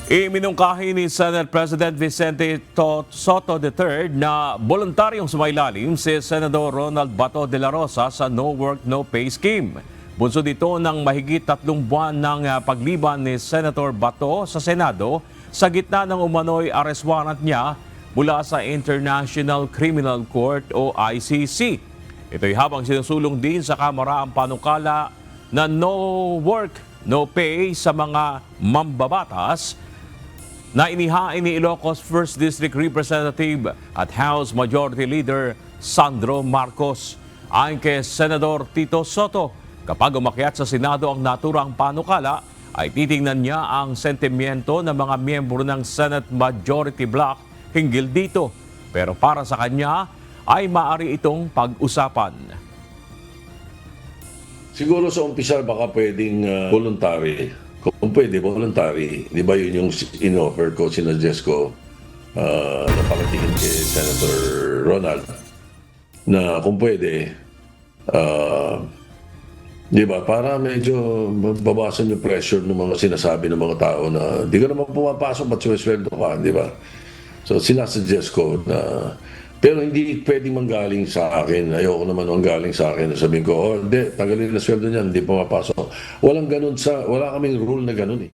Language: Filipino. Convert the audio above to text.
Iminungkahi ni Senate President Vicente Soto III na voluntaryong sumailalim si Senador Ronald Bato de la Rosa sa No Work, No Pay scheme. Bunso dito ng mahigit 3 buwan ng pagliban ni Senator Bato sa Senado sa gitna ng umano'y arrest warrant niya mula sa International Criminal Court o ICC. Ito'y habang sinusulong din sa Kamara ang panukala na no work, no pay sa mga mambabatas na inihain ni Ilocos 1st District Representative at House Majority Leader Sandro Marcos. Ayon kay Senador Tito Soto, kapag umakyat sa Senado ang naturang panukala, ay titingnan niya ang sentimiento ng mga miyembro ng Senate Majority Bloc hinggil dito. Pero para sa kanya, ay maaari itong pag-usapan. Siguro sa umpisa baka pwedeng voluntary. Kung pwede, voluntary. Di ba yun yung in-offer ko, sinuggest ko na pakatingin kay Senator Ronald na kung pwede, di ba, para medyo babasan yung pressure ng mga sinasabi ng mga tao na di ka naman pumapasok, ba't suwesweldo ka, di ba? So sinasuggest ko na pero hindi pwedeng manggaling sa akin. Ayoko naman manggaling sa akin. Sabihin ko, oh, hindi, tanggalin na sweldo niyan, hindi pumapasok. Wala kaming rule na ganun eh.